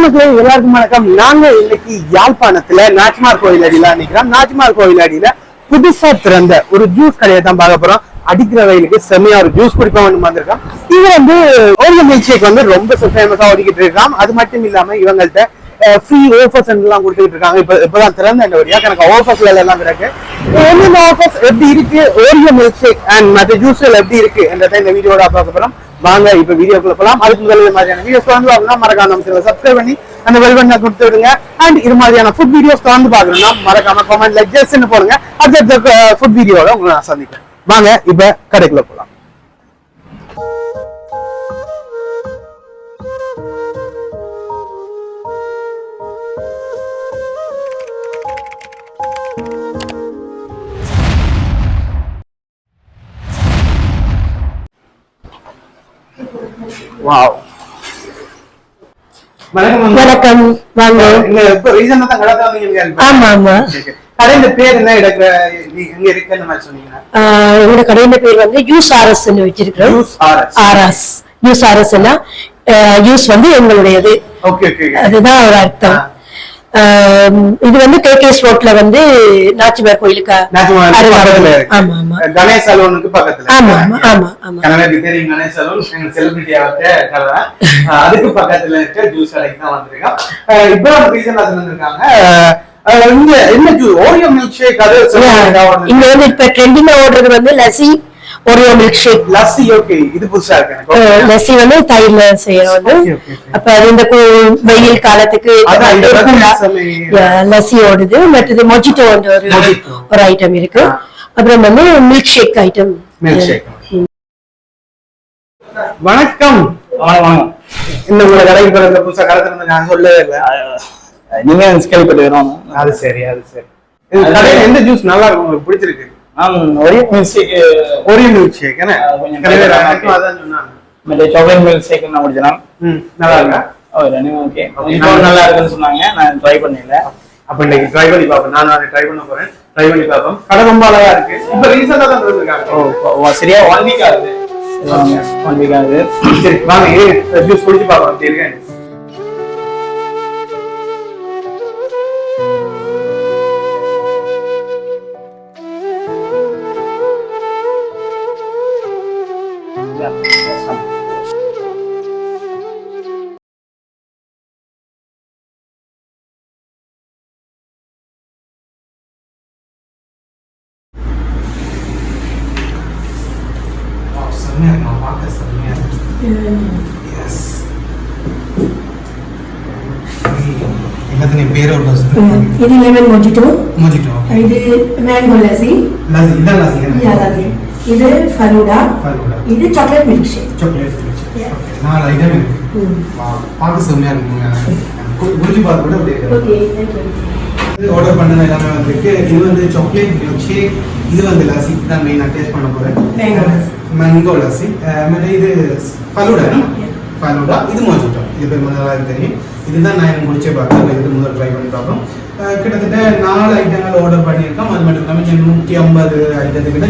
மக்களே எல்லாருக்கும் வணக்கம். நாங்க இன்னைக்கு யாழ்ப்பாணத்துல நாச்சிமார் கோயில் அடியில நிக்கிறோம். நாச்சிமார் கோயில் அடியில புதுசா திறந்த ஒரு ஜூஸ் கடையை தான் பார்க்க போறோம். அடிக்கிற வயலுக்கு செம்மையா ஒரு ஜூஸ் குடிப்போம் வந்திருக்கோம். இது வந்து ஓரியோ மில்க் ஷேக் வந்து ரொம்ப ஃபேமஸா ஓடிக்கிட்டு இருக்கான். அது மட்டும் இல்லாம இவங்கள்ட்ட ஃப்ரீ ஆஃபர்ஸ் எல்லாம் கொடுத்துட்டு இருக்காங்க. இப்பதான் திறந்த இந்த வழியா எனக்கு ஆஃபர்ஸ்ல எல்லாம் இருக்கு. என்னென்ன ஆஃபர்ஸ் எப்படி இருக்கு, ஓரியோ மில்க் ஷேக் அண்ட் மற்ற ஜூஸ்கள் எப்படி இருக்கு என்றதை இந்த வீடியோட பார்க்க போறோம். வாங்க இப்ப வீடியோக்குள்ள போலாம். அதுக்கு முதல்ல மாதிரியான வீடியோஸ் வந்து வாங்கலாம். மறக்காம நம்ம சப்ஸ்கிரைப் பண்ணி அந்த பெல் பட்டனை கொடுத்து விடுங்க. அண்ட் இது மாதிரியான ஃபுட் வீடியோஸ் வந்து பாக்கணும்னா மறக்காம கமெண்ட்ல ஜஸ்ட்னு போடுங்க. அடுத்த ஃபுட் வீடியோட உங்களை நான் சந்திக்கிறேன். வாங்க இப்ப கடைக்குள்ள போலாம். வாவ், வணக்கம். வாங்க. இப்ப ரீசனா தான் கடை வந்தீங்க. ஆமா ஆமா. கடையோட பேர் என்ன, எங்க இருக்கு அந்த மாதிரி சொன்னீங்கன்னா? எங்களோட கடையோட பேர் வந்து யூஸ் ஆர்எஸ் வச்சிருக்கிறோம். யூஸ் ஆர்எஸ் யூஸ் வந்து எங்களுடையது. ஓகே ஓகே, அதுதான் ஒரு அர்த்தம். இது வந்து கேகேஎஸ் ரோட்ல வந்து நாச்சிமார் கோயிலுக்கு கணேஷ் சலூனுக்கு பக்கத்துல. ஆமா ஆமா ஆமா. கனவே தெரியும் கணேஷ் சலூன், எங்க செலிபிரிட்டி ஆகிட்ட கடை. அதுக்கு பக்கத்துல இருக்க ஜூஸ் கடைக்கு தான் வந்திருக்கோம். இப்போ ரீசன் அது வந்திருக்காங்க. இங்க என்ன ஜூஸ், ஓரியோ மில்க் ஷேக். அது இங்க வந்து இப்ப ட்ரெண்டிங்கா ஓடுறது வந்து lassi Oreo milkshake. Lassi, okay, இது புதுசா இருக்கு. லஸ்ஸி வந்து தயிர்ல செய்யறது. அப்ப அது இந்த வெயில் காலத்துக்கு லஸ்ஸி ஓடுது. மற்றது மொஜிட்டோ ஒரு ஐட்டம் இருக்கு. அப்புறம் வந்து மில்க் ஷேக் ஐட்டம். வணக்கம். இந்த உங்களை கடைக்கு பிறந்த புதுசா கடை நான் சொல்லவே இல்லை. நீங்க கேள்விப்பட்டு வரோம். அது சரி அது சரி. கடையில எந்த ஜூஸ் நல்லா இருக்கும், உங்களுக்கு பிடிச்சிருக்கு? ஒரே மில்க் ஷேக். ஒரே மில்க் ஷேக் என்ன அதான் சொன்னாங்க. மற்ற சாக்லேட் மில்க் ஷேக் நான் முடிச்சேன். நல்லா இருக்கா? ரெண்டுமே ஓகே. இப்போ நல்லா இருக்குன்னு சொன்னாங்க, நான் ட்ரை பண்ணல. அப்ப இன்னைக்கு ட்ரை பண்ணி பார்ப்போம். நான் ட்ரை பண்ண போறேன். ட்ரை பண்ணி பார்ப்போம். கடை ரொம்ப அழகா இருக்கு. இப்ப ரீசெண்டா தான் இருக்காங்க. ஓ சரியா 1 வீக் ஆகுது. 1 வீக் ஆகுது. சரி வாங்க ஜூஸ் குடிச்சு பார்ப்போம். அப்படி இருக்கேன். இது லெமன் மொஜிட்டோ. இது மேங்கோ லஸ்ஸி. இது ஃபலூடா. இது சாக்லேட் மில்க் ஷேக். நாலு ஐட்டம் இருக்கு. பார்க்க செம்மையா இருக்குங்க. குடிச்சு பார்க்க கூட அப்படியே. Okay, thank you. ஆர்டர் பண்ணது எல்லாமே வந்திருக்கு. இது வந்து சாக்லேட் மில்க் ஷேக். இது வந்து லஸ்ஸி தான் மெயினா டேஸ்ட் பண்ண போறேன். மேங்கோ லஸ்ஸி. இது ஃபலூடா. ஃபலூடா. இது மொஜிட்டோ. இது பேர் நல்லா தெரியும். இதுதான் நான் எனக்கு முடிச்சே பார்த்தேன். இது முதல்ல ட்ரை பண்ணி பார்ப்போம். கிட்டத்தட்ட 4 ஐட்டங்கள் ஆர்டர் பண்ணியிருக்கோம். அது மட்டும் இல்லாமல் 150 ஐட்டத்துக்கிட்ட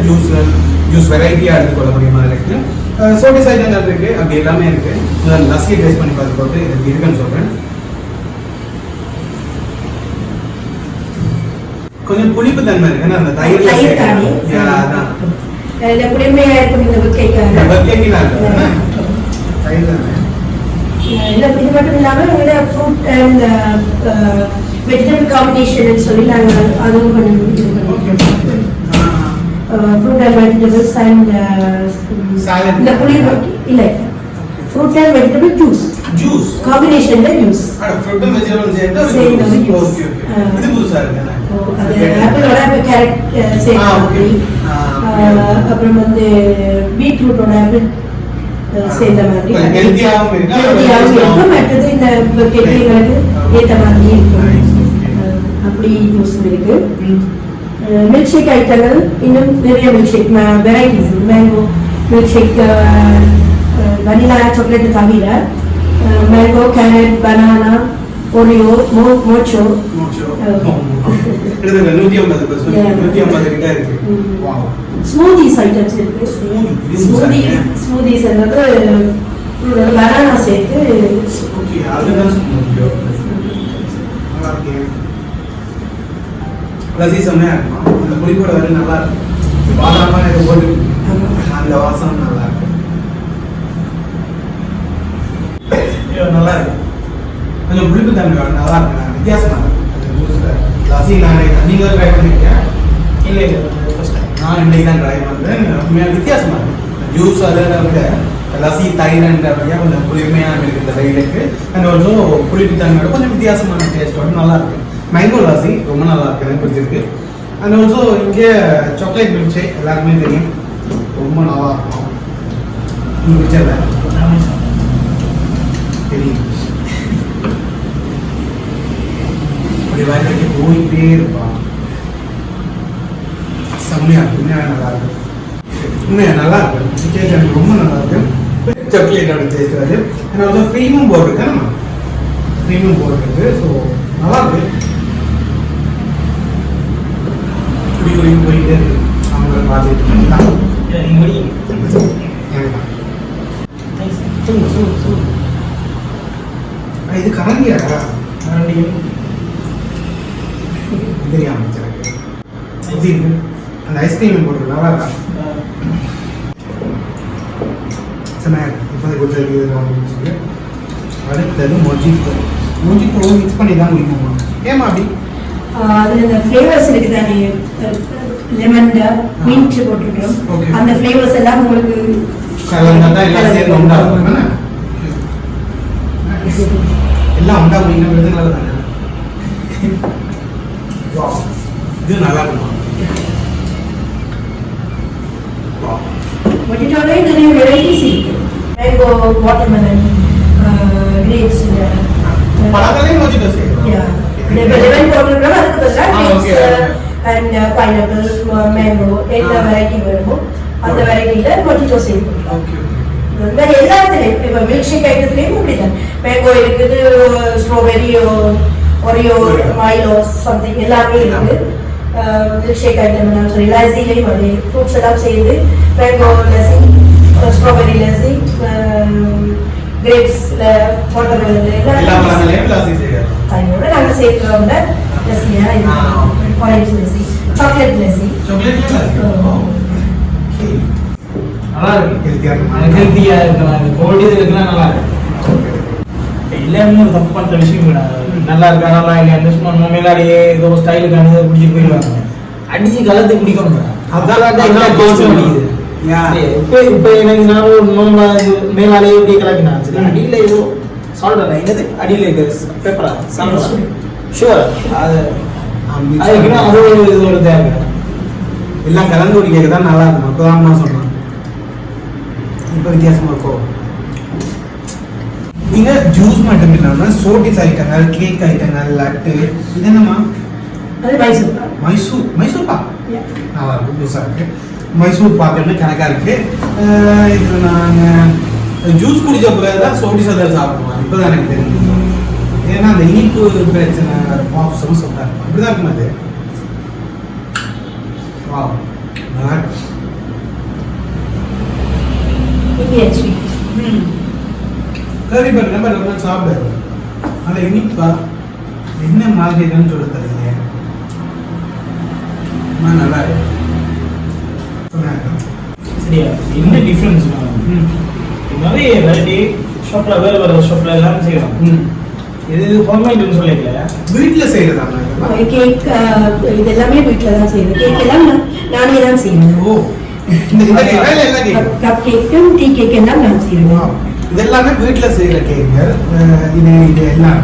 ஜூஸ் வெரைட்டியாக எடுத்துக்கொள்ளக்கூடிய மாதிரி இருக்கு. சோடிஸ் ஐட்டங்கள் இருக்கு, அப்படி எல்லாமே இருக்கு. முதல்ல லஸ்ஸியை டேஸ்ட் பண்ணி பார்த்து போட்டு எனக்கு இருக்குன்னு சொல்றேன். கொஞ்சம் புளிப்பு தன்மை இருக்கு. அந்த தயிர்ல அதான் புளிமையா இருக்கும். இந்த இது மட்டும் இல்லாம ஃப்ரூட் அண்ட் வெஜிடபிள் காம்பினேஷன் சொல்லி நாங்கள் அதுவும் பண்ணுவோம். ஃப்ரூட் அண்ட் வெஜிடபிள்ஸ் அண்ட் இந்த புளி இல்ல ஃப்ரூட் அண்ட் வெஜிடபிள் ஜூஸ் காம்பினேஷன்ல ஜூஸ். ஃப்ரூட் அண்ட் வெஜிடபிள் சேர்த்து ஓகே ஓகே. இது புதுசா இருக்கு. அது ஆப்பிளோட கேரட் சேர்த்து, அப்புறம் வந்து பீட்ரூட்டோட ஆப்பிள் சேர்ந்த மாதிரி ஹெல்த்தியாகவும் இருக்கும். மற்றது இந்த கெட்டிங்களுக்கு ஏற்ற மாதிரி இருக்கும். அப்படி ஜூஸ் இருக்கு. மில்க் ஷேக் ஐட்டங்கள் இன்னும் நிறைய milk shake varieties. Mango milk shake, vanilla chocolate தவிர mango, carrot, banana, Oreo, mocha. Smoothies items இருக்கு. ஸ்மூதிஸ் பனானா சேர்த்து நல்லா இருக்கு. லசி செம்மையா இருக்கும். அந்த புளிப்போட வரை நல்லா இருக்கும். பாதாமா இதை போட்டு அந்த வாசம் நல்லா இருக்கு. நல்லா இருக்கு. கொஞ்சம் புளிப்பு தன்மை நல்லா இருக்கு. வித்தியாசமா இருக்கு அந்த ஜூஸ்ல. லசி நான் நீங்க ட்ரை பண்ணிருக்கேன்? இல்லை ஃபர்ஸ்ட் டைம். நான் இன்னைக்கு தான் ட்ரை பண்றேன். உண்மையாக வித்தியாசமா இருக்கு. ஜூஸ் அதை விட லசி தயிரன்றபடியாக கொஞ்சம் புளிமையாக இருக்கு இந்த வெயிலுக்கு. அண்ட் ஆல்சோ புளிப்பு தன்மையோட கொஞ்சம் வித்தியாசமான டேஸ்டோட நல்லா இருக்கு. மேங்கோ லசி ரொம்ப நல்லா இருக்கு, எனக்கு பிடிச்சிருக்கு. அண்ட் ஆல்சோ இங்கே சாக்லேட் மில்க் ஷேக் எல்லாருக்குமே தெரியும், ரொம்ப நல்லா இருக்கும். நீங்கள் பிடிச்சல தெரியும், அப்படி வாங்கி போயிட்டே இருப்பான். செம்மையா இருக்கு, உண்மையாக நல்லா இருக்கு. உண்மையாக நல்லா இருக்கு. டேஸ்ட் எனக்கு ரொம்ப நல்லா இருக்கு. சாக்லேட்டோட டேஸ்ட் அது. அண்ட் ஆல்சோ க்ரீமும் போட்டிருக்கு, நம்ம க்ரீமும் போட்டிருக்கு. ஸோ நல்லா இருக்கு. போயிட்டே இருக்கு. அவங்கள பார்த்துட்டு இது கரண்டியா? தெரியாம அந்த ஐஸ்கிரீம் போட்டு நல்லா இருக்கா? இப்போதைக்கு கொடுத்தது. அடுத்தது மொஜிட்டோ. மொஜிட்டோ மிக்ஸ் பண்ணி தான் குடிக்கணுமா? ஏமா அப்படி? அதுல இந்த ஃப்ளேவர்ஸ் இருக்கு தானே, லெமன் மின்ட் போட்டுட்டோம். அந்த ஃப்ளேவர்ஸ் எல்லாம் உங்களுக்கு எல்லாம் உண்டாகும். இது நல்லா இருக்கும். மொஜிட்டோலே நிறைய வெரைட்டிஸ் இருக்கு. மேங்கோ, வாட்டர்மெலன், கிரேப்ஸ், பழங்களையும் மொஜிட்டோ செய்யலாம். லெமன் போட்டுட்டோம். அதுக்கு பதிலாக கிரேப்ஸ் அண்ட் பைனாப்பிள், மேங்கோ என்ன வெரைட்டி வேணுமோ அந்த வெரைட்டியில மொஜிட்டோ செய்யணும். இந்த மாதிரி எல்லாத்துலேயும் இப்போ மில்க் ஷேக் ஐட்டத்துலேயும் இப்படிதான். மேங்கோ இருக்குது, ஸ்ட்ராபெரி, ஒரியோ, மைலோ சம்திங் எல்லாமே இருக்குது. மில்க் ஷேக் ஐட்டம் சொல்லி லசிலையும் அதே ஃப்ரூட்ஸ் எல்லாம் சேர்ந்து மேங்கோ லசி, ஸ்ட்ராபெரி லசி, கிரேப்ஸ்ல, வாட்டர்மெலன்ல எல்லாம் அதோட நாங்கள் சேர்க்கிறோம். லசியா ஆரஞ்சு லசி, சாக்லேட் லசி. நல்லா இருக்கு. ஹெல்த்தியா இருக்கு. கோல்டு இருக்குன்னா நல்லா இருக்கு. எல்லாமே ஒரு தப்பு பண்ற விஷயம் கிடையாது. நல்லா இருக்கா நல்லா இல்லையா சும்மா மேலாடியே ஏதோ ஸ்டைலுக்கான குடிச்சு போயிடுவாங்க. அடிச்சு கலந்து குடிக்கணும். அதான் கோல்ஸ் அடிக்குது. இப்போ எனக்கு நான் ஒரு நோம்பா மேலாடியே இப்படி கலக்கினா அடியில் ஏதோ சால்ட் என்னது அடியில் பேப்பரா சாப்பிடலாம் ஷுவர். அது அதுக்குன்னா அது ஒரு இதோட தேவை. எல்லாம் கலந்து குடிக்க தான் நல்லா இருக்கும். அப்போதான் நான் சொன்னேன். இப்போ வித்தியாசமா இருக்கும். நீங்க ஜூஸ் மட்டும் இல்லாம சோட்டிஸ் ஐட்டங்கள், கேக் ஐட்டங்கள், லட்டு, இது என்னமா? அது மைசூர். மைசூர் பாக் நல்லா இருக்கும். ஜூஸா இருக்கு. மைசூர் பாக்குன்னு கணக்கா இருக்கு. இது நாங்கள் ஜூஸ் குடிச்ச பிறகு தான் சோட்டிஸ் அதை சாப்பிடுவோம். இப்போதான் எனக்கு தெரியும். ஏன்னா அந்த இனிப்பு பிரச்சனை பாப்ஸும் சொல்றாங்க. அப்படிதான் இருக்கும் அது. வா நல்லா இருக்கு. கறி பட் சாப்பிடாது. ஆனால் இனிப்பா என்ன மாதிரின்னு சொல்ல தரீங்க. நல்லா இருக்கு. சரியா? என்ன டிஃப்ரென்ஸ் நிறைய வெரைட்டி ஷாப்ல வேறு வேறு ஷாப்ல எல்லாமே செய்யலாம். இது ஹோம்மேட்னு சொல்லிக்கல, வீட்டில் செய்யறதா? கேக் இது எல்லாமே வீட்டில் தான் செய்யறது. கேக் எல்லாம் நானே தான் செய்யணும். ஓ, கப் கேக்கும் டீ கேக் எல்லாம் நான் செய்யணும். இது எல்லாமே வீட்டில் செய்யற கேக்குகள். இது எல்லாமே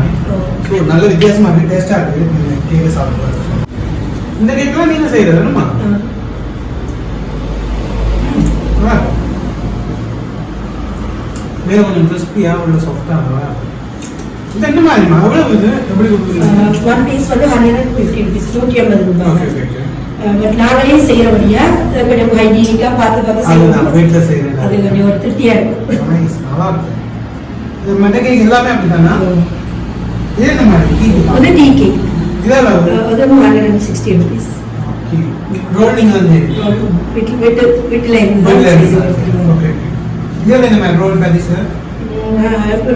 நல்ல வித்தியாசமா இருக்கு, டேஸ்டா இருக்கு. கேக்க சாப்பிடுவாங்க. இந்த கேக்லாம் நீங்க செய்யறது என்னமா? வேற கொஞ்சம் கிறிஸ்பியா உள்ள சாஃப்டா இது என்ன மாதிரிமா? எவ்வளவு இது எப்படி கொடுக்குறீங்க? ஒன் பீஸ் வந்து 150 rupees, 150 ரூபாய். பட் நாங்களே செய்யறபடியா கொஞ்சம் ஹைஜீனிக்கா பார்த்து செய்யணும். வீட்டில் செய்யறது அது கொஞ்சம் ஒரு திருப்தியா இருக்கும். நல்லா இருக்கு. இது மெட்ட கேக் எல்லாமே அப்படித்தானா? இது என்ன மாதிரி? அது டீ கேக். இதெல்லாம் அது 160 rupees. ரோல் நீங்க வந்து வீட்டில் இருந்து ஓகே. இதெல்லாம் என்ன மாதிரி ரோல் பேட்டிஸ்?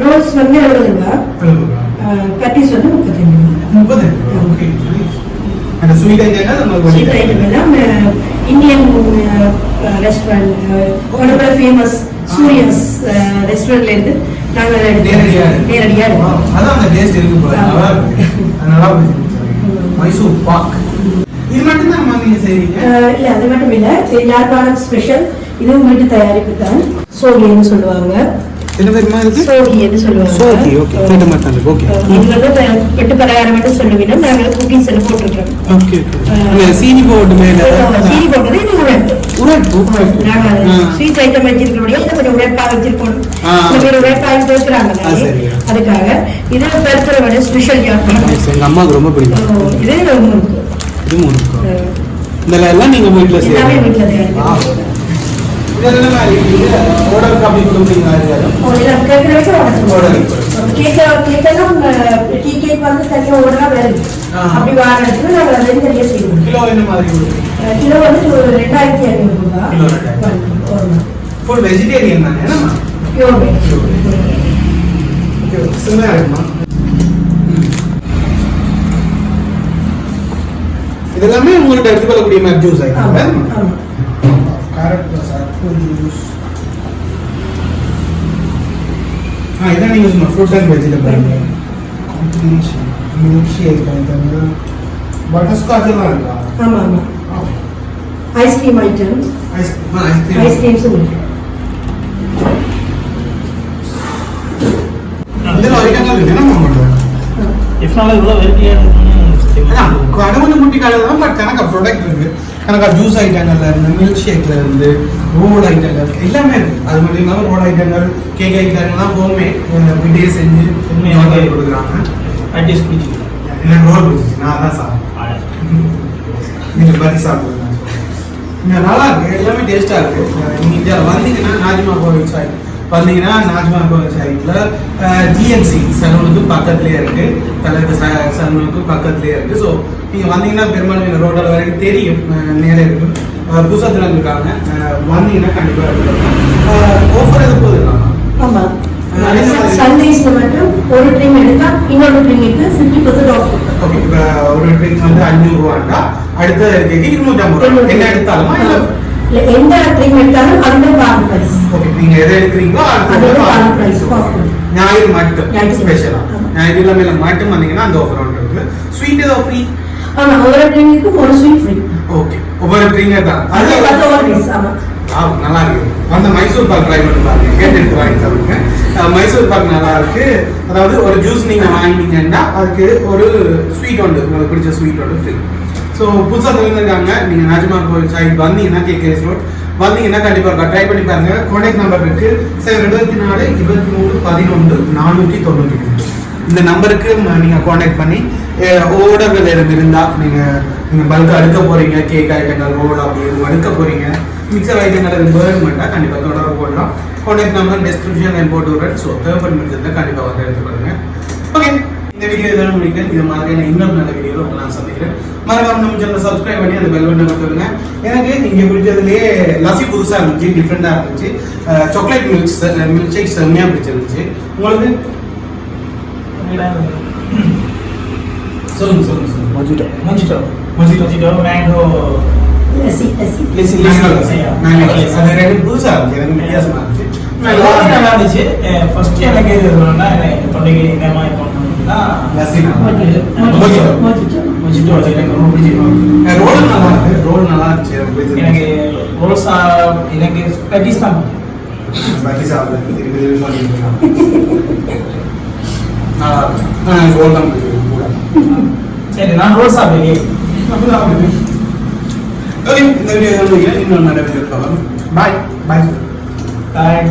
ரோல்ஸ் வந்து 70 ரூபாய், பேட்டிஸ் வந்து 35 ரூபாய். 30. ஓகே. அந்த ஸ்வீட் ஐட்டங்கள் நம்ம ஸ்வீட் ஐட்டம் எல்லாம் இந்தியன் ரெஸ்டாரண்ட் உடம்புல ஃபேமஸ் சூரியஸ் ரெஸ்டாரண்ட்ல இருந்து நாங்க நேரடியா அதான் அந்த டேஸ்ட் இருக்கு போல. நல்லா இருக்கு. நல்லா இருக்கு. மைசூர் பாக். இது மட்டும் தான் நீங்க செய்றீங்க? இல்ல அது மட்டும் இல்ல, யாழ்ப்பாணம் ஸ்பெஷல் இதுவும் வீட்டு தயாரிப்பு தான். சோகின்னு சொல்லுவாங்க. என்ன பேருமா இருக்கு? சோகின்னு சொல்லுவாங்க. சோகி. ஓகே. கேட்ட மாட்டாங்க. ஓகே. இது வந்து வெட்டு பலகாரம் மட்டும் சொல்லுவீங்க. நாங்க குக்கிங்ஸ் எல்லாம் போட்டுருக்கோம். ஓகே. அந்த சீனி போட்டு மேல சீனி போட்டது இது உரட்டு. நாங்க உரட்டு. ஸ்வீட் ஐட்டம் வச்சிருக்கிறோம். இதை கொஞ்சம் உரைப்பா வச்சிருக்கோம். சில பேர் உரைப்பாக பேசுறாங்க. அதுக்காக இது பெருக்கிற விட ஸ்பெஷல் யாழ்ப்பாணம். எங்க அம்மாவுக்கு ரொம்ப பிடிக்கும். இது முறுக்கு. இது முறுக்கு. இதெல்லாம் நீங்க வீட்டுல எல்லாமே வீட்டுல தயாரிக்கிறோம். ஆர்டர் காப்பி கொடுப்பீங்க. டீ கேக் வந்து தனியா ஓடலாம் வருது. அப்படி வாங்கினதுக்கு நாங்கள் அதை தனியாக செய்வோம். கிலோ என்ன மாதிரி? கிலோ வந்து 2500 ரூபாய். ஃபுல் வெஜிடேரியன் தானே? Pure veg. சும்மா இருக்குமா? இதெல்லாமே உங்கள்ட்ட எடுத்துக்கொள்ளக்கூடிய மாதிரி ஜூஸ் ஐட்டம். Carrot juice. இதான் நீங்க சொன்ன fruit and vegetable combination milkshake item. Butterscotch எல்லாம் இருக்கா? ஆமா ஆமா. Ice cream item. ஐஸ்கிரீம்ஸ் இருக்கு. இதெல்லாம் ஐட்டங்கள் இருக்கு. என்ன பண்ணுறது? இஃப்னால இவ்வளோ வெரைட்டியாக கடவுள் முட்டி காலம். பட் கணக்கா ப்ராடக்ட் இருக்கு. கணக்கா ஜூஸ் ஐட்டங்கள்ல இருந்து மில்க் ஷேக்ல இருந்து ரோல் ஐட்டங்கள் எல்லாமே இருக்கு. அது மட்டும் இல்லாமல் ரோல் ஐட்டங்கள் கேக் ஐட்டங்கள்லாம் ஹோமே வீட்டையே செஞ்சு கொடுக்குறாங்க. எனக்கு ரோல் பிடிச்சிச்சு. நான் தான் சாப்பிடுவேன். நீங்கள் பற்றி சாப்பிடுவேன். இங்கே நல்லா இருக்கு. எல்லாமே டேஸ்டா இருக்கு. நீங்க வந்தீங்கன்னா நாஜிமா கோவில் சாய் வந்தீங்கன்னா நாஜிமா கோவில் சைட்ல ஜிஎன்சி சலூனுக்கு பக்கத்துலேயே இருக்கு. தலைவர் சலூனுக்கு பக்கத்துலேயே இருக்கு. ஸோ நீங்கள் வந்தீங்கன்னா பெரும்பாலும் ரோட்டில் வரைக்கும் தெரியும். நேரே இருக்கு. புதுசாக திறந்துருக்காங்க. வந்தீங்கன்னா கண்டிப்பாக இருக்கு. ஆஃபர் எது போதும். ஆமா. சண்டேஸ்ல மட்டும் ஒரு ட்ரிங் எடுத்தா இன்னொரு ட்ரிங்க்கு 50% ஆஃப். ஓகே. ஒரு ட்ரிங் வந்து 500 ரூபாய்டா அடுத்த கேக்கு 250 ரூபாய். என்ன எடுத்தாலும் இல்ல எந்த ட்ரிங் எடுத்தாலும் அந்த பார் பிரைஸ். ஓகே. நீங்க எதை எடுக்கிறீங்களோ அது பார் பிரைஸ் ஆஃப். ஞாயிறு மட்டும் ஸ்பெஷலா. ஞாயிறு இல்லாம மட்டும் வந்தீங்கன்னா அந்த ஆஃபர் ஒன்று இருக்கு. ஸ்வீட் ஏதோ ஃப்ரீ. ஆமா. ஒரு ட்ரிங்க்கு ஒரு ஸ்வீட் ஃப்ரீ. ஓகே. ஒவ்வொரு ட்ரிங்கே தான். அது ஓவர்ஸ். ஆமா. நல்லா இருக்கு. அந்த மைசூர் பாக் ட்ரை பண்ணி பாருங்க. கேட்டு எடுத்து வாங்கி சாப்பிடுங்க. மைசூர் பாக் நல்லா இருக்கு. அதாவது ஒரு ஜூஸ் நீங்க வாங்கினீங்கன்னா அதுக்கு ஒரு ஸ்வீட் ஒன்று உங்களுக்கு பிடிச்ச ஸ்வீட் ஒன்று ஃப்ரீ. ஸோ புதுசாக திறந்துருக்காங்க. நீங்க நாஜிமா கோவில் சைட் வந்தீங்கன்னா கேகேஎஸ் ரோட் வந்தீங்கன்னா கண்டிப்பாக ட்ரை பண்ணி பாருங்க. கான்டாக்ட் நம்பர் இருக்கு 74 23 11 492. இந்த நம்பருக்கு நீங்க கான்டாக்ட் பண்ணி ஆர்டர்கள் இருந்தா நீங்க பல்க் அடுக்க போறீங்க. கேக் ஐட்டங்கள் ரோல் அப்படி எதுவும் அடுக்க போறீங்க. மிக்சர் ஐட்டங்கள் வேணுமெண்டா கண்டிப்பாக தொடர்பு போடலாம். கான்டாக்ட் நம்பர் டிஸ்கிரிப்ஷன் போட்டு விடுறேன். ஸோ தேவைப்படும் முடிஞ்சதுல கண்டிப்பாக வந்து எடுத்துக்கொள்ளுங்க. ஓகே. இந்த வீடியோ இதோட முடிக்கிறேன். இது மாதிரியான இன்னும் நல்ல வீடியோ நான் சந்திக்கிறேன். மறக்காம நம்ம சேனலை சப்ஸ்கிரைப் பண்ணி அந்த பெல் பட்டனை கொடுத்துருங்க. எனக்கு இங்கே பிடிச்சதுலேயே லஸ்ஸி புதுசாக இருந்துச்சு, டிஃப்ரெண்டாக இருந்துச்சு. சாக்லேட் மில்க் ஷேக் செம்மையாக பிடிச்சிருந்துச்சு. உங்களுக்கு சொல்லுங்க சொல்லுங்க சொல்லுங்க. Mojito mojito mojito mango lassi அது ரெண்டு புதுசாக இருந்துச்சு. எனக்கு வித்தியாசமாக இருந்துச்சு. நல்லா இருந்துச்சு. ஃபர்ஸ்ட் எனக்கு இது சொல்லணும்னா தொண்டைக்கு இதமா இருக்கணும்னா லஸ்ஸி மொஜிட்டோ எனக்கு ரொம்ப பிடிச்சிருக்கும். ரோல் நல்லா இருக்கு. ரோல் நல்லா இருந்துச்சு. எனக்கு ரோல்ஸ் எனக்கு பேட்டிஸ் தான் பாக்கி சாப்பிடுறது திருப்பி சொல்லிட்டு ரோல் தான் பிடிக்கும் கூட. சரி நான் ரோல் சாப்பிடுறேன். ஓகே. இந்த வீடியோ இன்னொரு நல்ல வீடியோ பார்க்கலாம். பாய் பாய் பாய்.